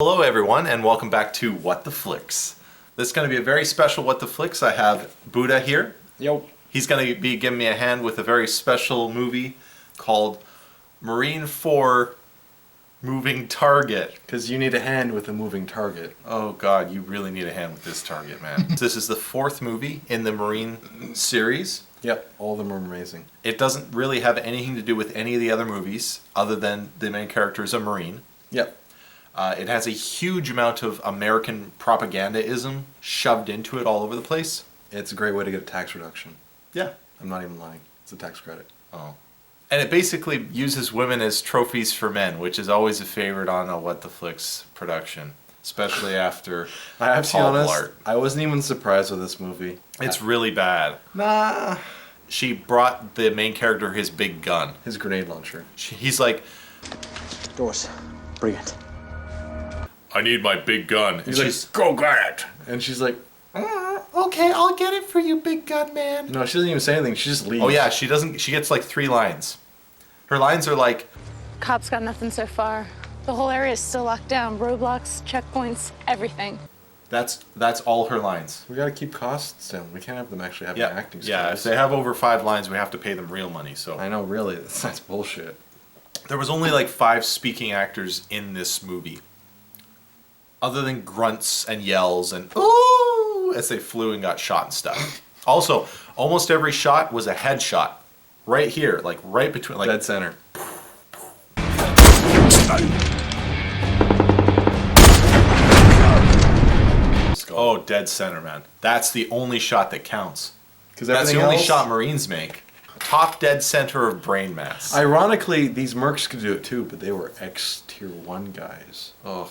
Hello everyone and welcome back to What the Flix. This is going to be a very special What the Flix. I have Bhudda here. Yo. He's going to be giving me a hand with a very special movie called Marine 4 Moving Target. Because you need a hand with a moving target. Oh god, you really need a hand with this target, man. This is the fourth movie in the Marine series. Yep, all of them are amazing. It doesn't really have anything to do with any of the other movies other than the main character is a Marine. Yep. It has a huge amount of American propagandaism shoved into it all over the place. It's a great way to get a tax reduction. Yeah. I'm not even lying. It's a tax credit. Oh. And it basically uses women as trophies for men, which is always a favorite on a What the Flix production. Especially after I have to be Paul honest, Blart. I wasn't even surprised with this movie. It's really bad. Nah. She brought the main character his big gun. His grenade launcher. He's like, Doors. Bring it. I need my big gun. He's like, go get it! And she's like, okay, I'll get it for you, big gun man. no, she doesn't even say anything. She just leaves. Oh yeah, she gets like 3 lines. Her lines are like, Cops got nothing so far. The whole area is still locked down. Roadblocks, checkpoints, everything. that's all her lines. We gotta keep costs down. We can't have them actually having acting skills. Yeah, if they have over 5 lines, we have to pay them real money, so. I know, really. That's bullshit. There was only like 5 speaking actors in this movie. Other than grunts and yells and ooh as they flew and got shot and stuff. Also, almost every shot was a headshot. Right here, like right between, like Dead center. Oh, dead center, man. That's the only shot that counts. Because That's the only shot Marines make. Top dead center of brain mass. Ironically, these mercs could do it too, but they were X-Tier 1 guys. Ugh.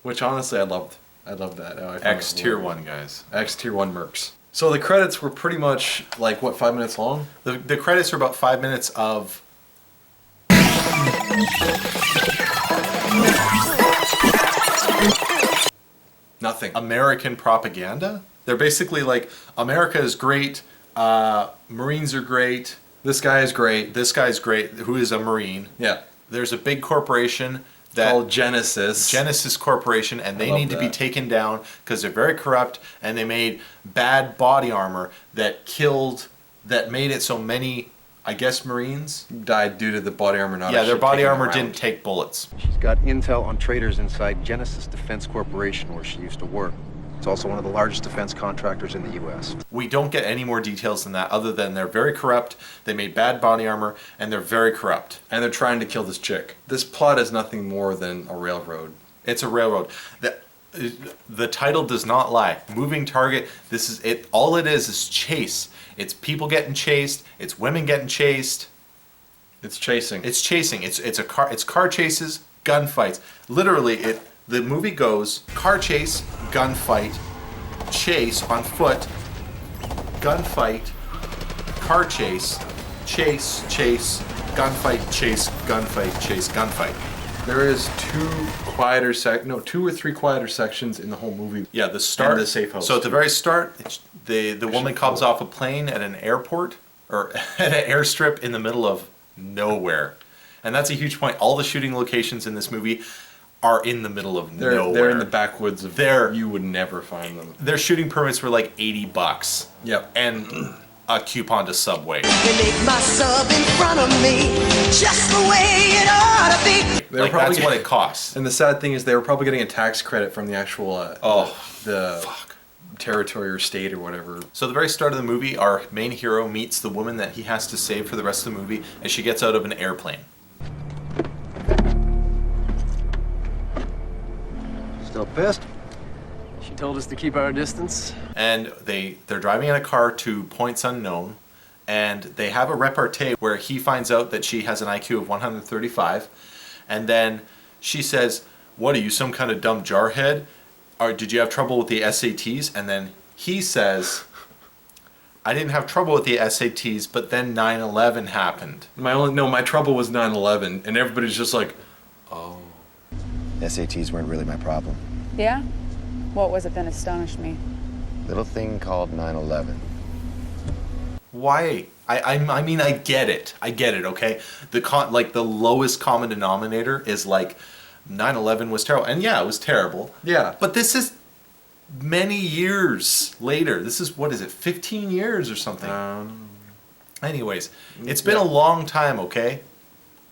Which honestly, I loved. I loved that. I found X it tier hilarious. 1 guys. X-Tier 1 mercs. So the credits were pretty much like, what, 5 minutes long? The credits are about 5 minutes of Nothing. American propaganda. They're basically like, America is great, Marines are great, This guy is great. this guy's great, who is a Marine. Yeah. There's a big corporation Called that Genesis. Corporation, and they love need to be that. taken down because they're very corrupt, and they made bad body armor that made it so many, I guess, Marines. Died due to the body armor not Yeah, their actually body taking armor them didn't around. take bullets. She's got intel on traders inside Genesis Defense Corporation, where she used to work. It's also one of the largest defense contractors in the U.S. We don't get any more details than that, other than they're very corrupt, they made bad body armor, and they're very corrupt. And they're trying to kill this chick. This plot is nothing more than a railroad. It's a railroad. The title does not lie. Moving target, this is it. All it is chase. It's people getting chased, it's women getting chased. It's chasing. It's chasing. It's car chases, gunfights. Literally, the movie goes car chase, gunfight, chase on foot, gunfight, car chase, chase, gunfight, chase, gunfight, chase, gunfight. There is 2 or 3 quieter sections in the whole movie. Yeah, the start. And the safe house. So at the very start, the woman comes off a plane at an airport or at an airstrip in the middle of nowhere, and that's a huge point. All the shooting locations in this movie are in the middle of nowhere. They're in the backwoods of They're- you would never find them. Their shooting permits were like $80. Yep. And a coupon to Subway. They make my sub in front of me, just the way it ought to be. They were Like probably that's what it costs. And the sad thing is they were probably getting a tax credit from the actual the territory or state or whatever. So the very start of the movie, our main hero meets the woman that he has to save for the rest of the movie, and she gets out of an airplane. Still pissed? She told us to keep our distance. And they're driving in a car to points unknown, and they have a repartee where he finds out that she has an IQ of 135, and then she says, "What are you, some kind of dumb jarhead? Or did you have trouble with the SATs?" And then he says, "I didn't have trouble with the SATs, but then 9/11 happened." My trouble was 9/11, and everybody's just like, SATs weren't really my problem. Yeah? What was it that astonished me? Little thing called 9/11. Why? I mean, I get it, okay? The lowest common denominator is like 9/11 was terrible. And yeah, it was terrible. Yeah. But this is many years later. This is, what is it, 15 years or something? Anyways, it's been a long time, okay?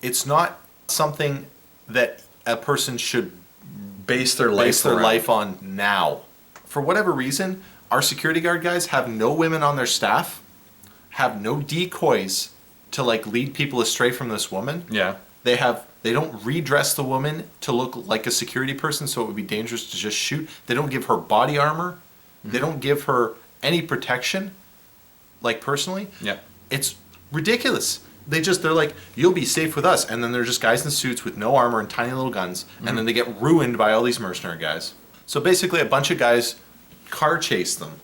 It's not something that a person should Base their life on now. For whatever reason, our security guard guys have no women on their staff, have no decoys to like lead people astray from this woman. Yeah. They don't redress the woman to look like a security person, so it would be dangerous to just shoot. They don't give her body armor. They don't give her any protection, like personally. Yeah. It's ridiculous. They're like, you'll be safe with us. And then they're just guys in suits with no armor and tiny little guns. And then they get ruined by all these mercenary guys. So basically a bunch of guys car chase them.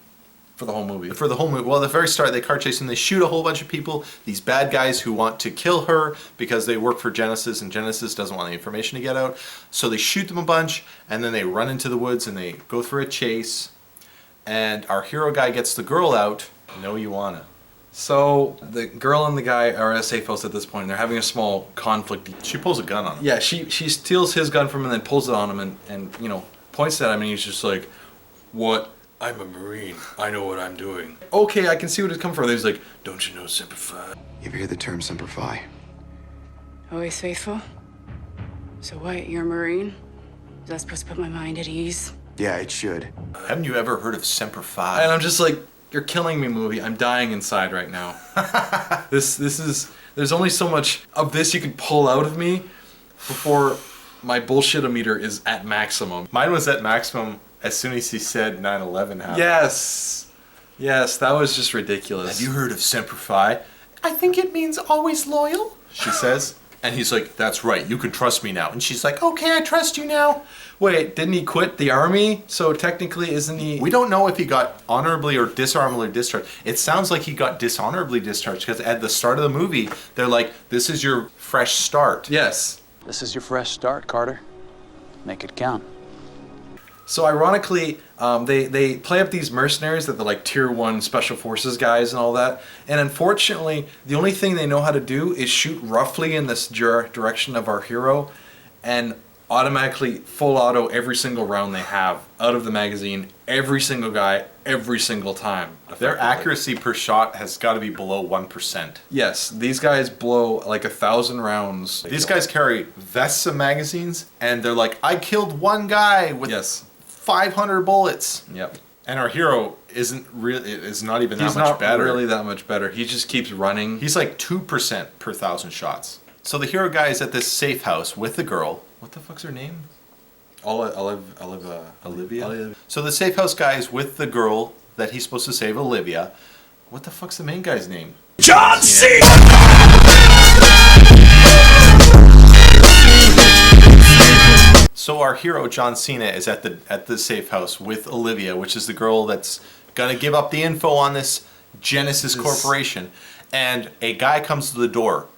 For the whole movie. Well, at the very start, they car chase them. They shoot a whole bunch of people. These bad guys who want to kill her because they work for Genesis, and Genesis doesn't want the information to get out. So they shoot them a bunch, and then they run into the woods, and they go for a chase. And our hero guy gets the girl out. No, you wanna. So the girl and the guy are at a safe house at this point, and they're having a small conflict. She pulls a gun on him. Yeah, she steals his gun from him and then pulls it on him and you know, points at him, and he's just like, "What? I'm a Marine. I know what I'm doing." Okay, I can see what it's coming from. He's like, "Don't you know Semper Fi?" You ever hear the term Semper Fi? Always faithful? So what, you're a Marine? Is that supposed to put my mind at ease? Yeah, it should. Haven't you ever heard of Semper Fi? And I'm just like, "You're killing me, movie. I'm dying inside right now." This is, there's only so much of this you can pull out of me before my bullshit-o-meter is at maximum. Mine was at maximum as soon as he said 9/11 happened. Yes, that was just ridiculous. Have you heard of Semper Fi? I think it means always loyal, she says. And he's like, that's right, you can trust me now. And she's like, okay, I trust you now. Wait, didn't he quit the army? So technically, isn't he... We don't know if he got honorably or dishonorably discharged. It sounds like he got dishonorably discharged because at the start of the movie, they're like, this is your fresh start. Yes. This is your fresh start, Carter. Make it count. So ironically, they play up these mercenaries that they're like tier 1 special forces guys and all that. And unfortunately, the only thing they know how to do is shoot roughly in this direction of our hero and automatically full auto every single round they have out of the magazine, every single guy, every single time. Their accuracy per shot has got to be below 1%. Yes, these guys blow like 1,000 rounds. These guys carry vests of magazines and they're like, I killed one guy with 500 bullets. Yep. And our hero is not even that He's much not better. really that much better. He just keeps running. He's like 2% per 1,000 shots. So the hero guy is at this safe house with the girl. What the fuck's her name? Olivia. So the safe house guy is with the girl that he's supposed to save, Olivia. What the fuck's the main guy's name? John Cena! So our hero John Cena is at the safe house with Olivia, which is the girl that's gonna give up the info on this Genesis Corporation, and a guy comes to the door.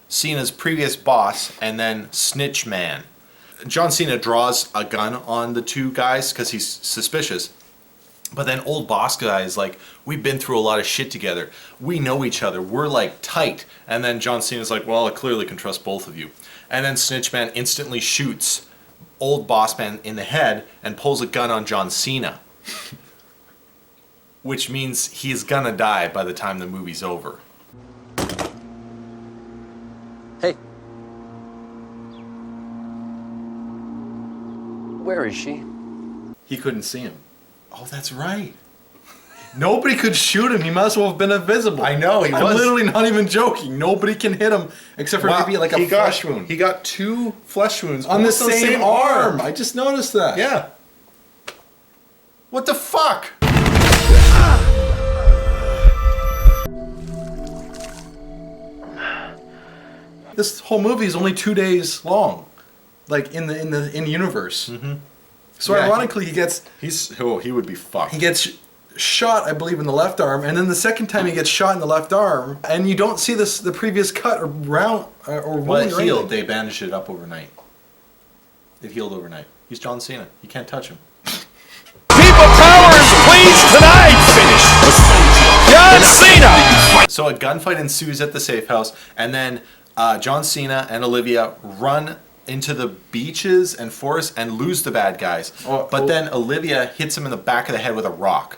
Cena's previous boss, and then Snitchman. John Cena draws a gun on the two guys because he's suspicious. But then old boss guy is like, we've been through a lot of shit together. We know each other. We're like tight. And then John Cena's like, well, I clearly can trust both of you. And then Snitchman instantly shoots old boss man in the head and pulls a gun on John Cena. Which means he's gonna die by the time the movie's over. Hey. Where is she? He couldn't see him. Oh, that's right. Nobody could shoot him. He must as well have been invisible. I know, he I'm was. literally not even joking. Nobody can hit him except for maybe like a flesh wound. He got 2 flesh wounds on the almost same arm. I just noticed that. Yeah. What the fuck? This whole movie is only 2 days long, like in the universe. Mm-hmm. So Yeah, ironically, he would be fucked. He gets shot, I believe, in the left arm, and then the second time he gets shot in the left arm, and you don't see the previous cut or round or Well, wound it or healed. anything. They bandaged it up overnight. It healed overnight. He's John Cena. You can't touch him. People power is pleased tonight! Finish. John Cena! So a gunfight ensues at the safe house, and then John Cena and Olivia run into the beaches and forests and lose the bad guys. But then Olivia hits him in the back of the head with a rock.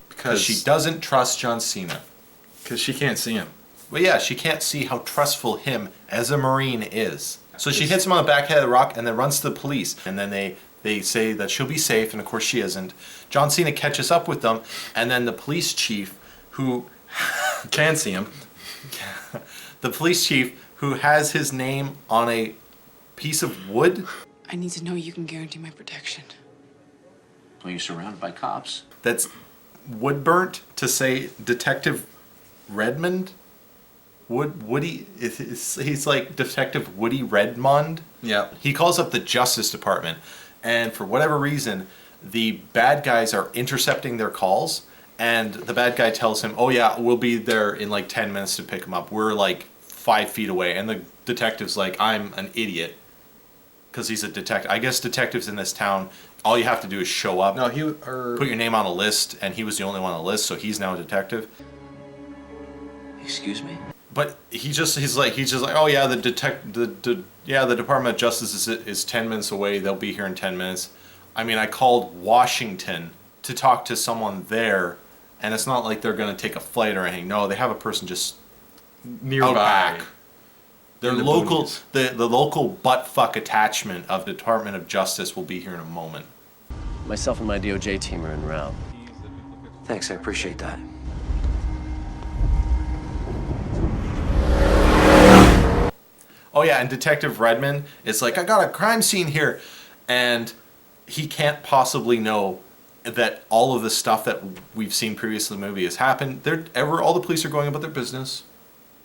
Because she doesn't trust John Cena. Because she can't see him. Well, yeah, she can't see how trustful him as a Marine is. So she hits him on the back head of the rock and then runs to the police. And then they say that she'll be safe, and of course she isn't. John Cena catches up with them, and then the police chief, who can see him, the police chief who has his name on a piece of wood. I need to know you can guarantee my protection. Well, you're surrounded by cops. That's wood burnt to say Detective Redmond. Woody, he's like Detective Woody Redmond. Yeah. He calls up the Justice Department, and for whatever reason, the bad guys are intercepting their calls, and the bad guy tells him, oh yeah, we'll be there in like 10 minutes to pick him up. We're like 5 feet away. And the detective's like, I'm an idiot. Because he's a detective. I guess detectives in this town, all you have to do is show up. No, put your name on a list, and he was the only one on the list, so he's now a detective. Excuse me? But he's just like, oh yeah, the Department of Justice is 10 minutes away. They'll be here in 10 minutes. I mean, I called Washington to talk to someone there, and it's not like they're going to take a flight or anything. No, they have a person just nearby. Back. Their local, the local butt-fuck attachment of the Department of Justice will be here in a moment. Myself and my DOJ team are en route. Thanks, I appreciate that. Oh yeah, and Detective Redmond is like, I got a crime scene here, and he can't possibly know that all of the stuff that we've seen previously in the movie has happened. All the police are going about their business.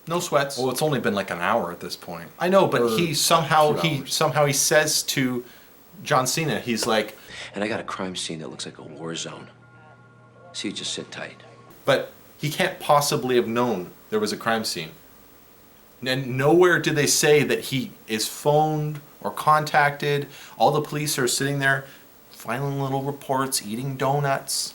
No sweats. Well, it's only been like an hour at this point. I know, but he somehow he says to John Cena, he's like, and I got a crime scene that looks like a war zone. So you just sit tight. But he can't possibly have known there was a crime scene. And nowhere did they say that he is phoned or contacted. All the police are sitting there filing little reports, eating donuts.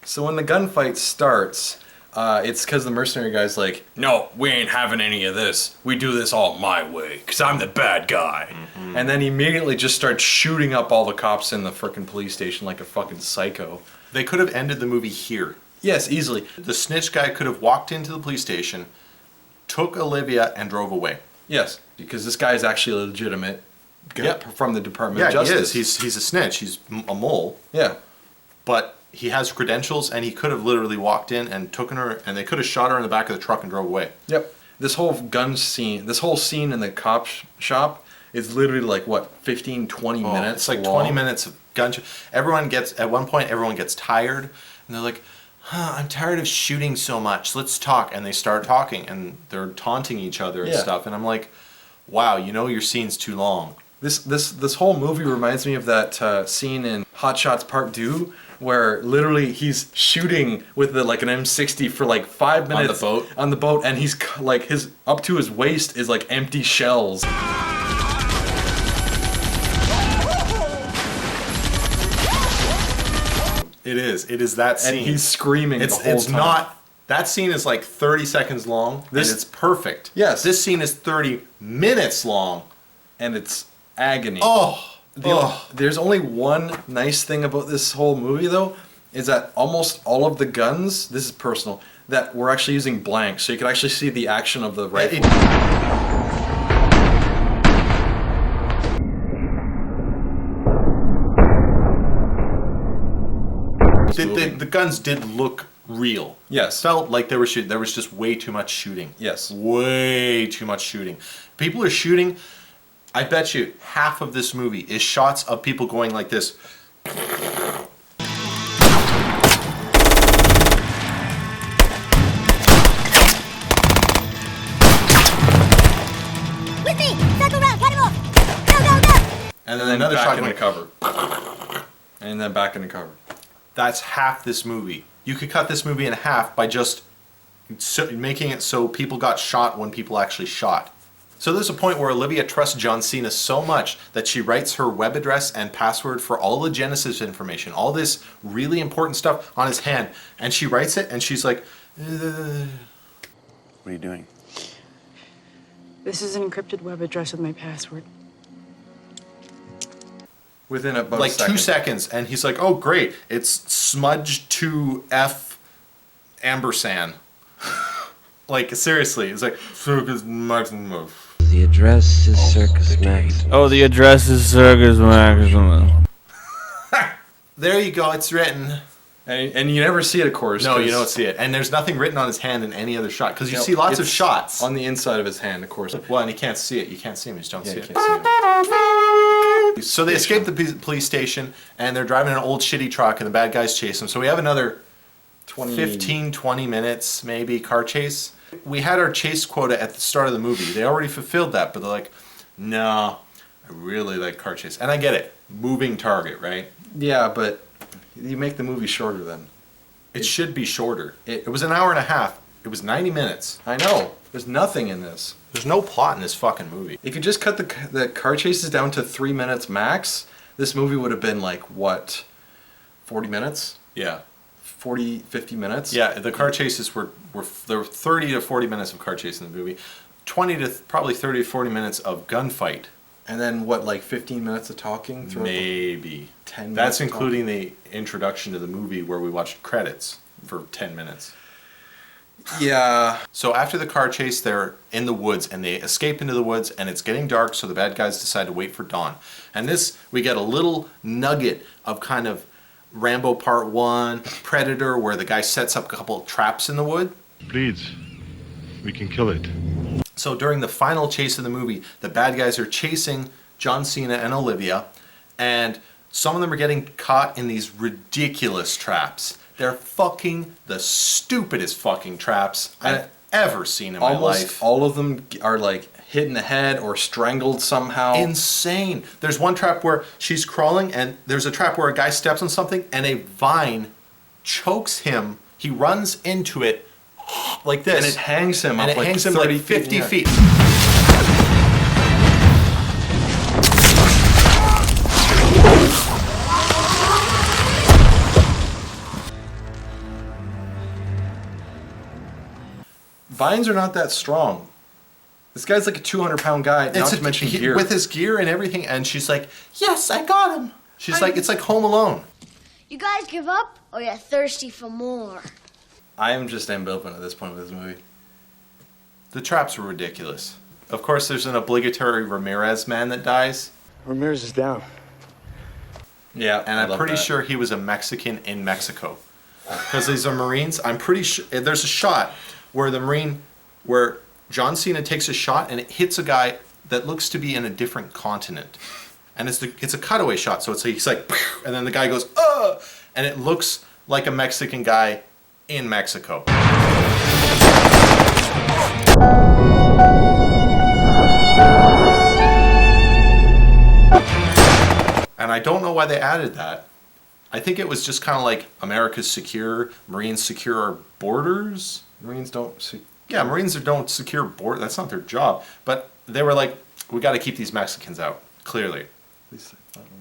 So when the gunfight starts, it's because the mercenary guy's like, no, we ain't having any of this. We do this all my way, because I'm the bad guy. Mm-hmm. And then he immediately just starts shooting up all the cops in the frickin' police station like a fucking psycho. They could have ended the movie here. Yes, easily. The snitch guy could have walked into the police station, took Olivia, and drove away. Yes, because this guy is actually legitimate from the Department of Justice. Justice. He is. He's a snitch. He's a mole. Yeah. But he has credentials, and he could have literally walked in and taken her, and they could have shot her in the back of the truck and drove away. Yep. This whole gun scene, this whole scene in the cop shop is literally like, what, 15, 20 minutes It's like long? 20 minutes of gun at one point, everyone gets tired, and they're like, I'm tired of shooting so much. Let's talk. And they start talking, and they're taunting each other and stuff. And I'm like, wow, your scene's too long. This whole movie reminds me of that scene in Hot Shots Part 2, where literally he's shooting with an M60 for like 5 minutes on the boat, and he's like, his up to his waist is like empty shells. It is that scene. And he's screaming the whole time. That scene is like 30 seconds long, and it's perfect. Yes. This scene is 30 minutes long. And it's agony. There's only one nice thing about this whole movie, though, is that almost all of the guns, this is personal, that we're actually using blanks, so you can actually see the action of the rifle. The guns did look real. Yes. Felt like there was just way too much shooting. Yes. Way too much shooting. People are shooting. I bet you half of this movie is shots of people going like this. With me! Circle round, cut him off! Go, go, go! And then another back shot in the going, cover. And then back in the cover. That's half this movie. You could cut this movie in half by just making it so people got shot when people actually shot. So there's a point where Olivia trusts John Cena so much that she writes her web address and password for all the Genesis information, all this really important stuff on his hand. And she writes it, and she's like, What are you doing? This is an encrypted web address with my password. Within about like a second. 2 seconds, and he's like, "Oh, great! It's smudged to F ampersand." Like seriously, it's like Circus Maximum. The address is Circus Max. Oh, the address is Circus Maximum. There you go. It's written. And you never see it, of course. No, you don't see it. And there's nothing written on his hand in any other shot because you see lots of it's shots on the inside of his hand, of course. Well, and you can't see it. You can't see him. You just don't see You it. can't see him. So they escape the police station, and they're driving an old shitty truck, and the bad guys chase them. So we have another 15, 20 minutes, maybe, car chase. We had our chase quota at the start of the movie. They already fulfilled that, but they're like, no, I really like car chase. And I get it. Moving target, right? Yeah, but you make the movie shorter then. It should be shorter. It was an hour and a half. It was 90 minutes. I know. There's nothing in this. There's no plot in this fucking movie. If you just cut the car chases down to 3 minutes max, this movie would have been like, what, 40 minutes? Yeah. 40, 50 minutes? Yeah, the car chases were there were 30 to 40 minutes of car chase in the movie. 20 to probably 30 to 40 minutes of gunfight. And then what, like 15 minutes of talking? Maybe. 10 minutes. That's including the introduction to the movie where we watched credits for 10 minutes. Yeah. So after the car chase, they're in the woods and they escape into the woods and it's getting dark, so the bad guys decide to wait for dawn. And this, we get a little nugget of kind of Rambo Part 1, Predator, where the guy sets up a couple of traps in the wood. Bleeds. We can kill it. So during the final chase of the movie, the bad guys are chasing John Cena and Olivia, and some of them are getting caught in these ridiculous traps. They're fucking the stupidest fucking traps I've ever seen in my life. All of them are like hit in the head or strangled somehow. Insane. There's one trap where she's crawling, and there's a trap where a guy steps on something and a vine chokes him. He runs into it like this. And it hangs him up and it like hangs him 30 like 50 feet. Vines are not that strong. This guy's like a 200-pound guy, not to mention gear. With his gear and everything, and she's like, yes, I got him. She's like, it's like Home Alone. You guys give up, or you're thirsty for more? I am just ambivalent at this point with this movie. The traps were ridiculous. Of course, there's an obligatory Ramirez man that dies. Ramirez is down. Yeah, and I'm pretty sure he was a Mexican in Mexico. Because these are Marines. I'm pretty sure there's a shot where where John Cena takes a shot and it hits a guy that looks to be in a different continent. And it's a cutaway shot, so he's like, and then the guy goes, and it looks like a Mexican guy in Mexico. And I don't know why they added that. I think it was just kind of like America's secure, Marines secure our borders. Marines don't Marines don't secure borders. That's not their job. But they were like, we got to keep these Mexicans out, clearly.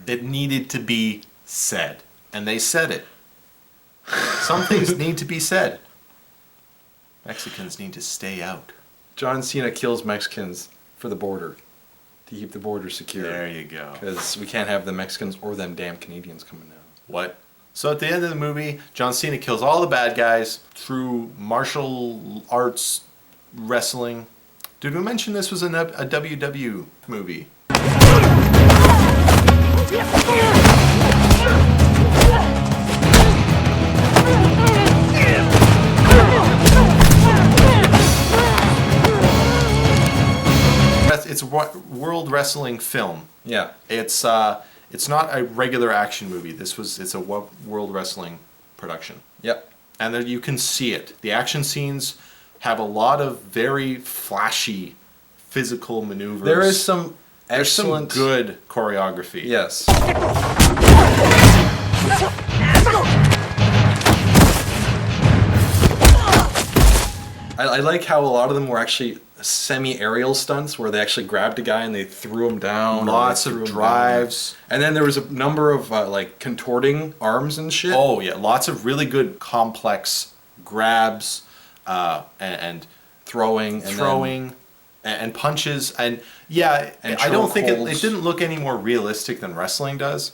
It needed to be said. And they said it. Some things need to be said. Mexicans need to stay out. John Cena kills Mexicans for the border. To keep the border secure. There you go. Because we can't have the Mexicans or them damn Canadians coming down. What? So at the end of the movie, John Cena kills all the bad guys through martial arts wrestling. Did we mention this was a WW movie? It's a world wrestling film. Yeah. It's not a regular action movie. It's a world wrestling production. Yep. And there you can see it. The action scenes have a lot of very flashy physical maneuvers. There's some good choreography. Yes. I like how a lot of them were actually semi-aerial stunts where they actually grabbed a guy and they threw him down. Lots of drives. And then there was a number of like contorting arms and shit. Oh yeah, lots of really good complex grabs and throwing. and punches, and yeah, And I don't think it chokeholds. didn't look any more realistic than wrestling does.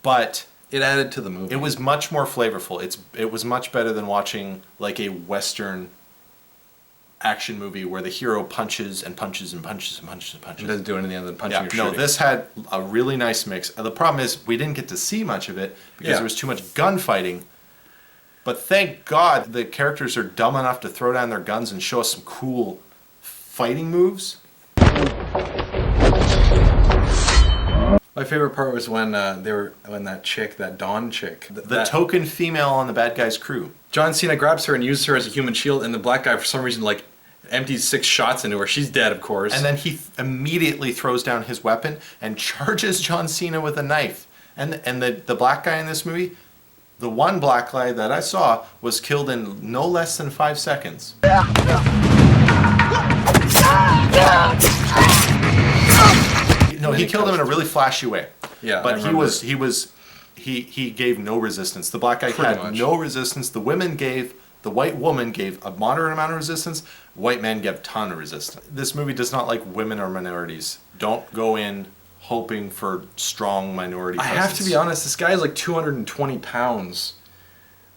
But It added to the movie. it was much more flavorful. It was much better than watching like a Western action movie where the hero punches and punches and punches and punches and punches. It doesn't do anything other than punching or No, shooting. this had a really nice mix. The problem is we didn't get to see much of it because there was too much gunfighting. But thank God the characters are dumb enough to throw down their guns and show us some cool fighting moves. My favorite part was when that chick, that Dawn chick, The token female on the bad guy's crew. John Cena grabs her and uses her as a human shield, and the black guy for some reason like empties 6 shots into her. She's dead, of course. And then he immediately throws down his weapon and charges John Cena with a knife. And the black guy in this movie, the one black guy that I saw, was killed in no less than 5 seconds. No, he killed him in a really flashy way. Yeah, but he gave no resistance. The black guy Pretty had much. no resistance. The white woman gave a moderate amount of resistance. White man gave a ton of resistance. This movie does not like women or minorities. Don't go in hoping for strong minority I presence. have to be honest, this guy is like 220 pounds.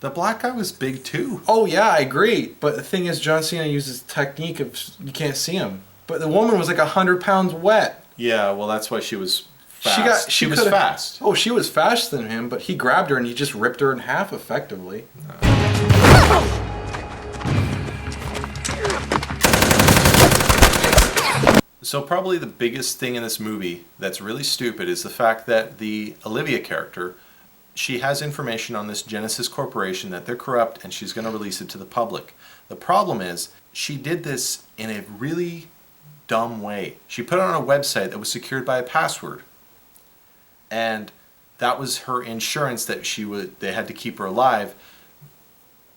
The black guy was big too. Oh yeah, I agree. But the thing is, John Cena uses technique of you can't see him. But the woman was like 100 pounds wet. Yeah, well that's why she was fast. She was fast. Oh, she was faster than him, but he grabbed her and he just ripped her in half effectively. So probably the biggest thing in this movie that's really stupid is the fact that the Olivia character, she has information on this Genesis Corporation that they're corrupt and she's going to release it to the public. The problem is she did this in a really dumb way. She put it on a website that was secured by a password. And that was her insurance that they had to keep her alive,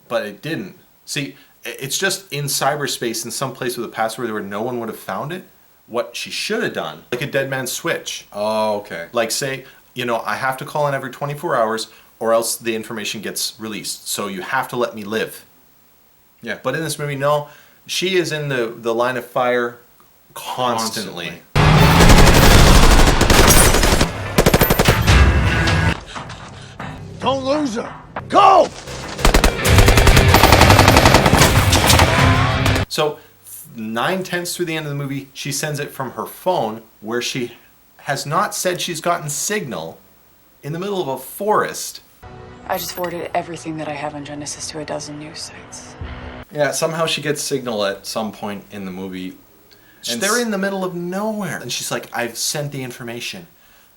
but it didn't. See, it's just in cyberspace in some place with a password where no one would have found it. What she should have done, like a dead man's switch. Oh, okay. Like say, I have to call in every 24 hours or else the information gets released. So you have to let me live. Yeah. But in this movie, no. She is in the line of fire constantly. Don't lose her. Go! So 9/10 through the end of the movie, she sends it from her phone where she has not said she's gotten signal in the middle of a forest. I just forwarded everything that I have on Genesis to a dozen news sites. Yeah, somehow she gets signal at some point in the movie. And They're in the middle of nowhere. And she's like, I've sent the information.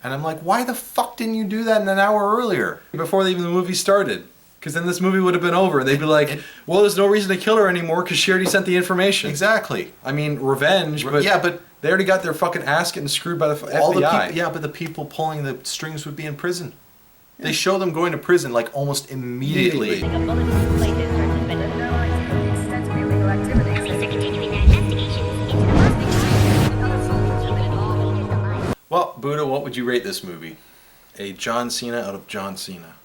And I'm like, why the fuck didn't you do that an hour earlier? Before even the movie started. Because then this movie would have been over. And they'd be like, well, there's no reason to kill her anymore because she already sent the information. Exactly. I mean, revenge, but yeah, but they already got their fucking ass getting screwed by the all the FBI. people, yeah, but the people pulling the strings would be in prison. They show them going to prison like almost immediately. Well, Buddha, what would you rate this movie? A John Cena out of John Cena.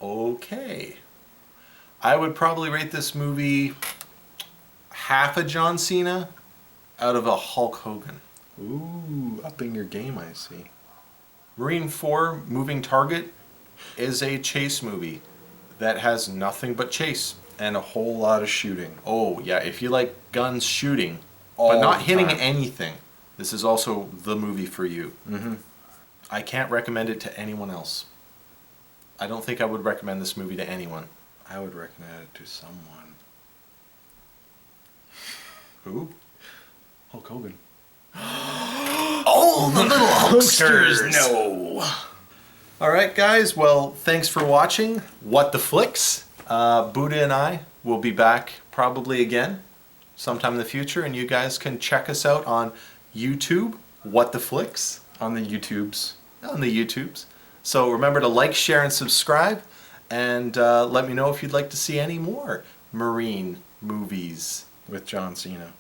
Okay. I would probably rate this movie half a John Cena out of a Hulk Hogan. Ooh, upping your game, I see. Marine 4, Moving Target, is a chase movie that has nothing but chase. And a whole lot of shooting. Oh, yeah, if you like guns shooting, All but not the hitting time. anything, this is also the movie for you. Mm-hmm. I can't recommend it to anyone else. I don't think I would recommend this movie to anyone. I would recommend it to someone. Who? Hulk Hogan. Oh, the little Hulksters! No! Alright, guys, well, thanks for watching What the Flix. Buddha and I will be back probably again sometime in the future, and you guys can check us out on YouTube, What the Flix. On the YouTubes. On the YouTubes. So remember to like, share, and subscribe, and let me know if you'd like to see any more Marine movies. With John Cena.